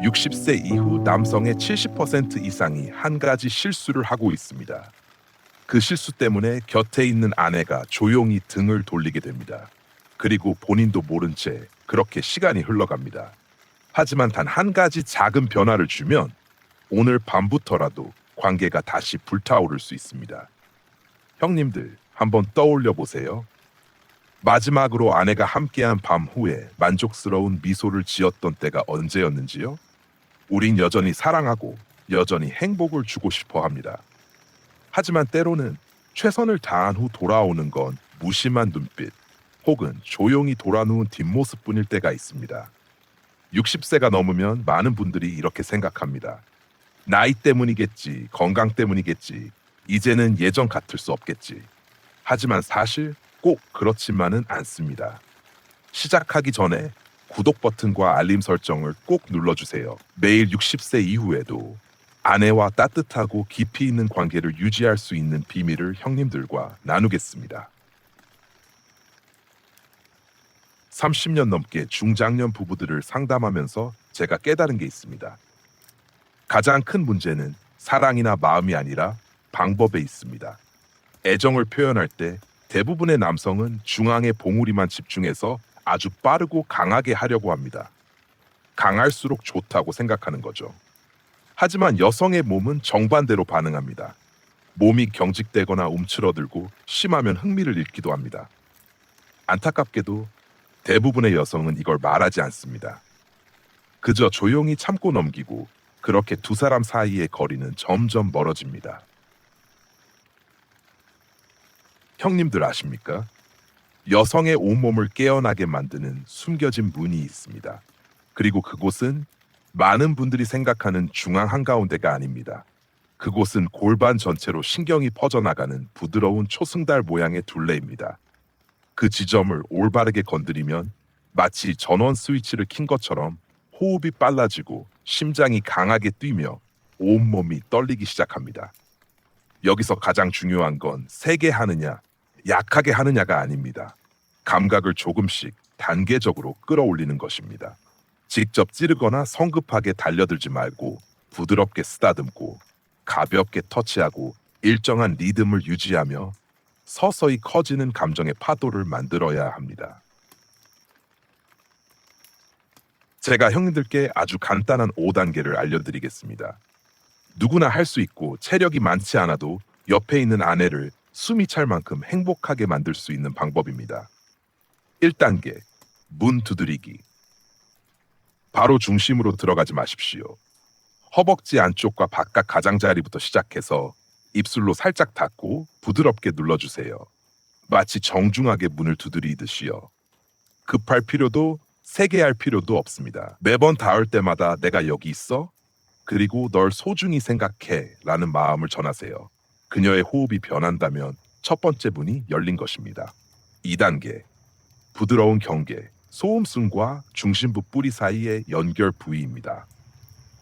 60세 이후 남성의 70% 이상이 한 가지 실수를 하고 있습니다. 그 실수 때문에 곁에 있는 아내가 조용히 등을 돌리게 됩니다. 그리고 본인도 모른 채 그렇게 시간이 흘러갑니다. 하지만 단 한 가지 작은 변화를 주면 오늘 밤부터라도 관계가 다시 불타오를 수 있습니다. 형님들, 한번 떠올려 보세요. 마지막으로 아내가 함께한 밤 후에 만족스러운 미소를 지었던 때가 언제였는지요? 우린 여전히 사랑하고 여전히 행복을 주고 싶어 합니다. 하지만 때로는 최선을 다한 후 돌아오는 건 무심한 눈빛 혹은 조용히 돌아누운 뒷모습뿐일 때가 있습니다. 60세가 넘으면 많은 분들이 이렇게 생각합니다. 나이 때문이겠지, 건강 때문이겠지, 이제는 예전 같을 수 없겠지. 하지만 사실 꼭 그렇지만은 않습니다. 시작하기 전에 구독 버튼과 알림 설정을 꼭 눌러주세요. 매일 60세 이후에도 아내와 따뜻하고 깊이 있는 관계를 유지할 수 있는 비밀을 형님들과 나누겠습니다. 30년 넘게 중장년 부부들을 상담하면서 제가 깨달은 게 있습니다. 가장 큰 문제는 사랑이나 마음이 아니라 방법에 있습니다. 애정을 표현할 때 대부분의 남성은 중앙의 봉우리만 집중해서 아주 빠르고 강하게 하려고 합니다. 강할수록 좋다고 생각하는 거죠. 하지만 여성의 몸은 정반대로 반응합니다. 몸이 경직되거나 움츠러들고 심하면 흥미를 잃기도 합니다. 안타깝게도 대부분의 여성은 이걸 말하지 않습니다. 그저 조용히 참고 넘기고 그렇게 두 사람 사이의 거리는 점점 멀어집니다. 형님들 아십니까? 여성의 온몸을 깨어나게 만드는 숨겨진 문이 있습니다. 그리고 그곳은 많은 분들이 생각하는 중앙 한가운데가 아닙니다. 그곳은 골반 전체로 신경이 퍼져나가는 부드러운 초승달 모양의 둘레입니다. 그 지점을 올바르게 건드리면 마치 전원 스위치를 킨 것처럼 호흡이 빨라지고 심장이 강하게 뛰며 온몸이 떨리기 시작합니다. 여기서 가장 중요한 건 세게 하느냐, 약하게 하느냐가 아닙니다. 감각을 조금씩 단계적으로 끌어올리는 것입니다. 직접 찌르거나 성급하게 달려들지 말고 부드럽게 쓰다듬고 가볍게 터치하고 일정한 리듬을 유지하며 서서히 커지는 감정의 파도를 만들어야 합니다. 제가 형님들께 아주 간단한 5단계를 알려드리겠습니다. 누구나 할 수 있고 체력이 많지 않아도 옆에 있는 아내를 숨이 찰 만큼 행복하게 만들 수 있는 방법입니다. 1단계, 문 두드리기. 바로 중심으로 들어가지 마십시오. 허벅지 안쪽과 바깥 가장자리부터 시작해서 입술로 살짝 닫고 부드럽게 눌러주세요. 마치 정중하게 문을 두드리듯이요. 급할 필요도 세게 할 필요도 없습니다. 매번 닿을 때마다 내가 여기 있어? 그리고 널 소중히 생각해 라는 마음을 전하세요. 그녀의 호흡이 변한다면 첫 번째 문이 열린 것입니다. 2단계, 부드러운 경계, 소음순과 중심부 뿌리 사이의 연결 부위입니다.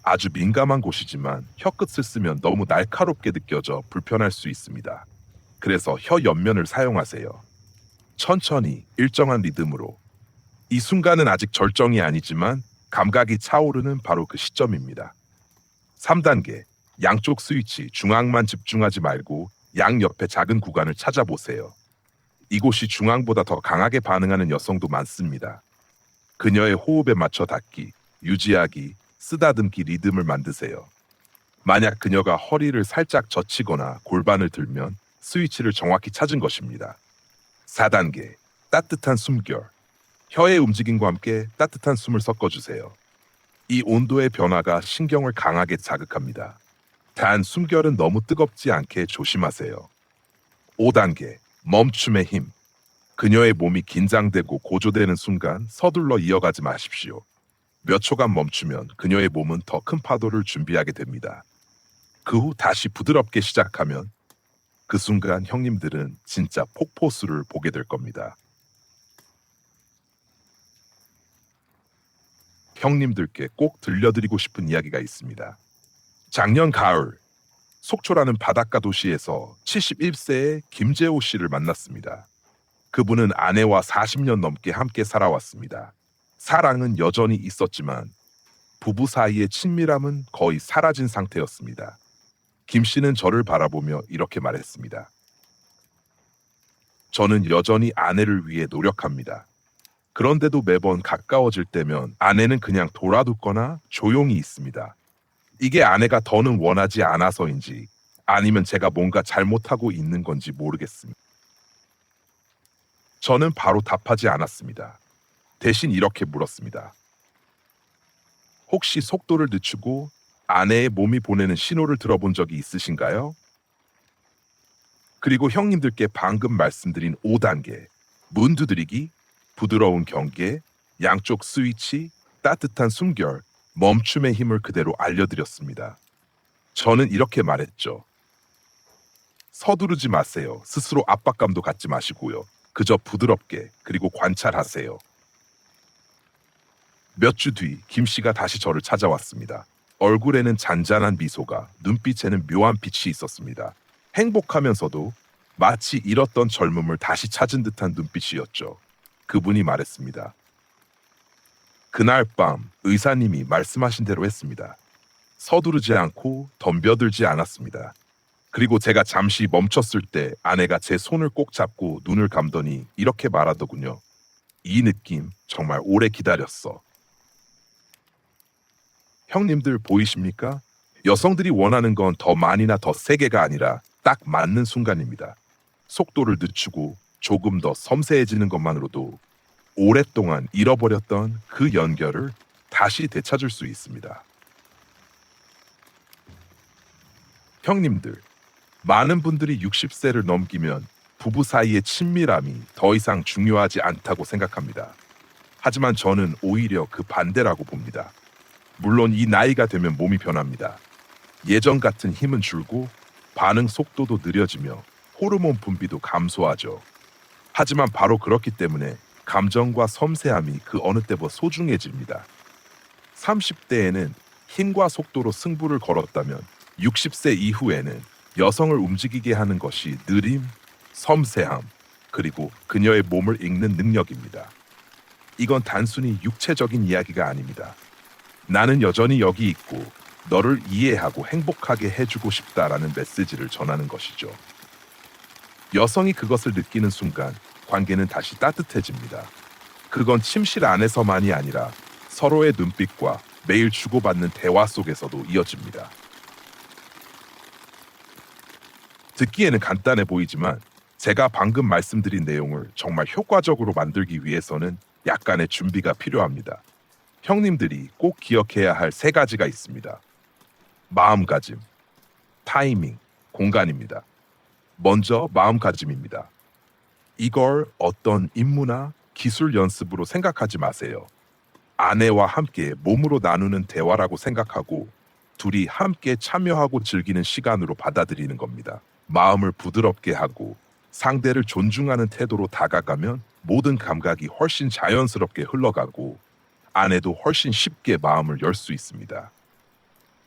아주 민감한 곳이지만 혀끝을 쓰면 너무 날카롭게 느껴져 불편할 수 있습니다. 그래서 혀 옆면을 사용하세요. 천천히 일정한 리듬으로. 이 순간은 아직 절정이 아니지만 감각이 차오르는 바로 그 시점입니다. 3단계, 양쪽 스위치 중앙만 집중하지 말고 양옆의 작은 구간을 찾아보세요. 이곳이 중앙보다 더 강하게 반응하는 여성도 많습니다. 그녀의 호흡에 맞춰 닿기, 유지하기, 쓰다듬기 리듬을 만드세요. 만약 그녀가 허리를 살짝 젖히거나 골반을 들면 스위치를 정확히 찾은 것입니다. 4단계, 따뜻한 숨결. 혀의 움직임과 함께 따뜻한 숨을 섞어주세요. 이 온도의 변화가 신경을 강하게 자극합니다. 단 숨결은 너무 뜨겁지 않게 조심하세요. 5단계, 멈춤의 힘. 그녀의 몸이 긴장되고 고조되는 순간 서둘러 이어가지 마십시오. 몇 초간 멈추면 그녀의 몸은 더 큰 파도를 준비하게 됩니다. 그 후 다시 부드럽게 시작하면 그 순간 형님들은 진짜 폭포수를 보게 될 겁니다. 형님들께 꼭 들려드리고 싶은 이야기가 있습니다. 작년 가을, 속초라는 바닷가 도시에서 71세의 김재호 씨를 만났습니다. 그분은 아내와 40년 넘게 함께 살아왔습니다. 사랑은 여전히 있었지만 부부 사이의 친밀함은 거의 사라진 상태였습니다. 김 씨는 저를 바라보며 이렇게 말했습니다. 저는 여전히 아내를 위해 노력합니다. 그런데도 매번 가까워질 때면 아내는 그냥 돌아눕거나 조용히 있습니다. 이게 아내가 더는 원하지 않아서인지 아니면 제가 뭔가 잘못하고 있는 건지 모르겠습니다. 저는 바로 답하지 않았습니다. 대신 이렇게 물었습니다. 혹시 속도를 늦추고 아내의 몸이 보내는 신호를 들어본 적이 있으신가요? 그리고 형님들께 방금 말씀드린 5단계, 문 두드리기, 부드러운 경계, 양쪽 스위치, 따뜻한 숨결, 멈춤의 힘을 그대로 알려드렸습니다. 저는 이렇게 말했죠. 서두르지 마세요. 스스로 압박감도 갖지 마시고요. 그저 부드럽게 그리고 관찰하세요. 몇 주 뒤 김 씨가 다시 저를 찾아왔습니다. 얼굴에는 잔잔한 미소가, 눈빛에는 묘한 빛이 있었습니다. 행복하면서도 마치 잃었던 젊음을 다시 찾은 듯한 눈빛이었죠. 그분이 말했습니다. 그날 밤 의사님이 말씀하신 대로 했습니다. 서두르지 않고 덤벼들지 않았습니다. 그리고 제가 잠시 멈췄을 때 아내가 제 손을 꼭 잡고 눈을 감더니 이렇게 말하더군요. 이 느낌 정말 오래 기다렸어. 형님들 보이십니까? 여성들이 원하는 건 더 많이나 더 세게가 아니라 딱 맞는 순간입니다. 속도를 늦추고 조금 더 섬세해지는 것만으로도 오랫동안 잃어버렸던 그 연결을 다시 되찾을 수 있습니다. 형님들, 많은 분들이 60세를 넘기면 부부 사이의 친밀함이 더 이상 중요하지 않다고 생각합니다. 하지만 저는 오히려 그 반대라고 봅니다. 물론 이 나이가 되면 몸이 변합니다. 예전 같은 힘은 줄고 반응 속도도 느려지며 호르몬 분비도 감소하죠. 하지만 바로 그렇기 때문에 감정과 섬세함이 그 어느 때보다 소중해집니다. 30대에는 힘과 속도로 승부를 걸었다면 60세 이후에는 여성을 움직이게 하는 것이 느림, 섬세함, 그리고 그녀의 몸을 읽는 능력입니다. 이건 단순히 육체적인 이야기가 아닙니다. 나는 여전히 여기 있고 너를 이해하고 행복하게 해주고 싶다라는 메시지를 전하는 것이죠. 여성이 그것을 느끼는 순간 관계는 다시 따뜻해집니다. 그건 침실 안에서만이 아니라 서로의 눈빛과 매일 주고받는 대화 속에서도 이어집니다. 듣기에는 간단해 보이지만 제가 방금 말씀드린 내용을 정말 효과적으로 만들기 위해서는 약간의 준비가 필요합니다. 형님들이 꼭 기억해야 할 3가지가 있습니다. 마음가짐, 타이밍, 공간입니다. 먼저 마음가짐입니다. 이걸 어떤 임무나 기술 연습으로 생각하지 마세요. 아내와 함께 몸으로 나누는 대화라고 생각하고 둘이 함께 참여하고 즐기는 시간으로 받아들이는 겁니다. 마음을 부드럽게 하고 상대를 존중하는 태도로 다가가면 모든 감각이 훨씬 자연스럽게 흘러가고 아내도 훨씬 쉽게 마음을 열 수 있습니다.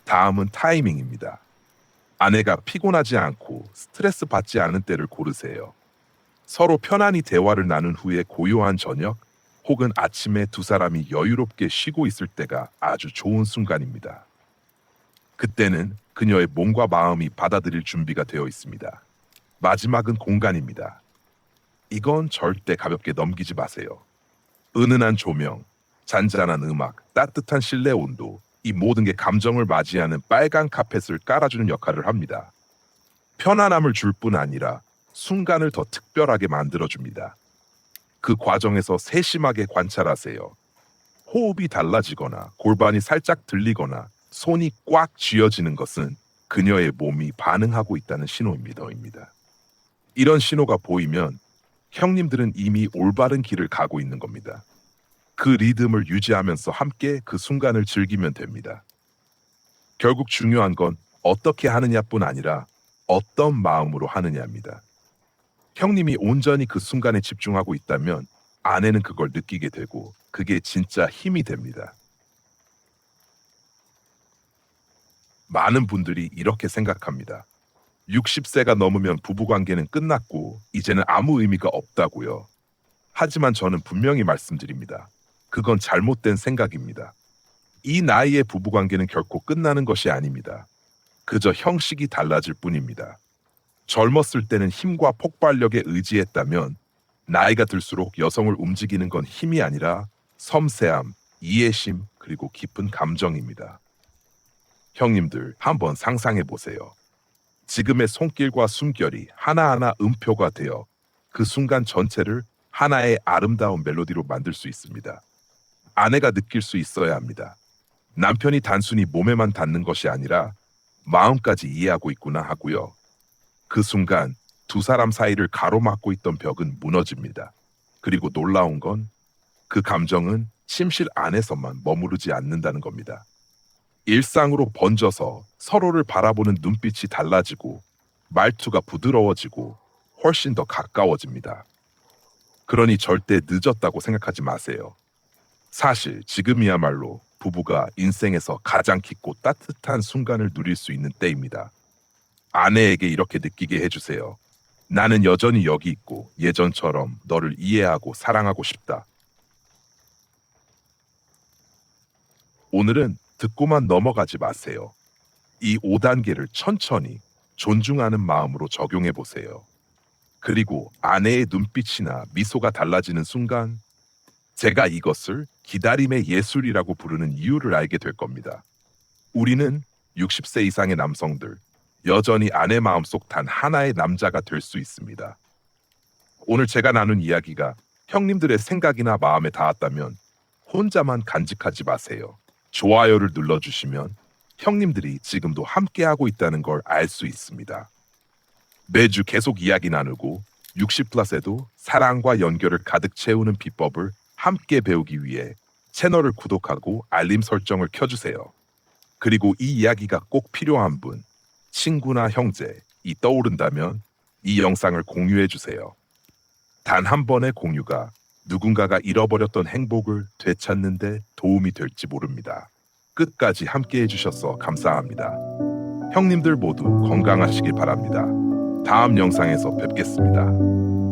다음은 타이밍입니다. 아내가 피곤하지 않고 스트레스 받지 않은 때를 고르세요. 서로 편안히 대화를 나눈 후에 고요한 저녁 혹은 아침에 두 사람이 여유롭게 쉬고 있을 때가 아주 좋은 순간입니다. 그때는 그녀의 몸과 마음이 받아들일 준비가 되어 있습니다. 마지막은 공간입니다. 이건 절대 가볍게 넘기지 마세요. 은은한 조명, 잔잔한 음악, 따뜻한 실내 온도, 이 모든 게 감정을 맞이하는 빨간 카펫을 깔아주는 역할을 합니다. 편안함을 줄 뿐 아니라 순간을 더 특별하게 만들어줍니다. 그 과정에서 세심하게 관찰하세요. 호흡이 달라지거나 골반이 살짝 들리거나 손이 꽉 쥐어지는 것은 그녀의 몸이 반응하고 있다는 신호입니다. 이런 신호가 보이면 형님들은 이미 올바른 길을 가고 있는 겁니다. 그 리듬을 유지하면서 함께 그 순간을 즐기면 됩니다. 결국 중요한 건 어떻게 하느냐뿐 아니라 어떤 마음으로 하느냐입니다. 형님이 온전히 그 순간에 집중하고 있다면 아내는 그걸 느끼게 되고 그게 진짜 힘이 됩니다. 많은 분들이 이렇게 생각합니다. 60세가 넘으면 부부관계는 끝났고 이제는 아무 의미가 없다고요. 하지만 저는 분명히 말씀드립니다. 그건 잘못된 생각입니다. 이 나이의 부부관계는 결코 끝나는 것이 아닙니다. 그저 형식이 달라질 뿐입니다. 젊었을 때는 힘과 폭발력에 의지했다면 나이가 들수록 여성을 움직이는 건 힘이 아니라 섬세함, 이해심, 그리고 깊은 감정입니다. 형님들, 한번 상상해 보세요. 지금의 손길과 숨결이 하나하나 음표가 되어 그 순간 전체를 하나의 아름다운 멜로디로 만들 수 있습니다. 아내가 느낄 수 있어야 합니다. 남편이 단순히 몸에만 닿는 것이 아니라 마음까지 이해하고 있구나 하고요. 그 순간 두 사람 사이를 가로막고 있던 벽은 무너집니다. 그리고 놀라운 건 그 감정은 침실 안에서만 머무르지 않는다는 겁니다. 일상으로 번져서 서로를 바라보는 눈빛이 달라지고 말투가 부드러워지고 훨씬 더 가까워집니다. 그러니 절대 늦었다고 생각하지 마세요. 사실 지금이야말로 부부가 인생에서 가장 깊고 따뜻한 순간을 누릴 수 있는 때입니다. 아내에게 이렇게 느끼게 해주세요. 나는 여전히 여기 있고 예전처럼 너를 이해하고 사랑하고 싶다. 오늘은 듣고만 넘어가지 마세요. 이 5단계를 천천히 존중하는 마음으로 적용해 보세요. 그리고 아내의 눈빛이나 미소가 달라지는 순간 제가 이것을 기다림의 예술이라고 부르는 이유를 알게 될 겁니다. 우리는 60세 이상의 남성들, 여전히 아내 마음속 단 하나의 남자가 될 수 있습니다. 오늘 제가 나눈 이야기가 형님들의 생각이나 마음에 닿았다면 혼자만 간직하지 마세요. 좋아요를 눌러주시면 형님들이 지금도 함께하고 있다는 걸 알 수 있습니다. 매주 계속 이야기 나누고 60플러스에도 사랑과 연결을 가득 채우는 비법을 함께 배우기 위해 채널을 구독하고 알림 설정을 켜주세요. 그리고 이 이야기가 꼭 필요한 분, 친구나 형제이 떠오른다면 이 영상을 공유해주세요. 단 한 번의 공유가 누군가가 잃어버렸던 행복을 되찾는 데 도움이 될지 모릅니다. 끝까지 함께 해주셔서 감사합니다. 형님들 모두 건강하시길 바랍니다. 다음 영상에서 뵙겠습니다.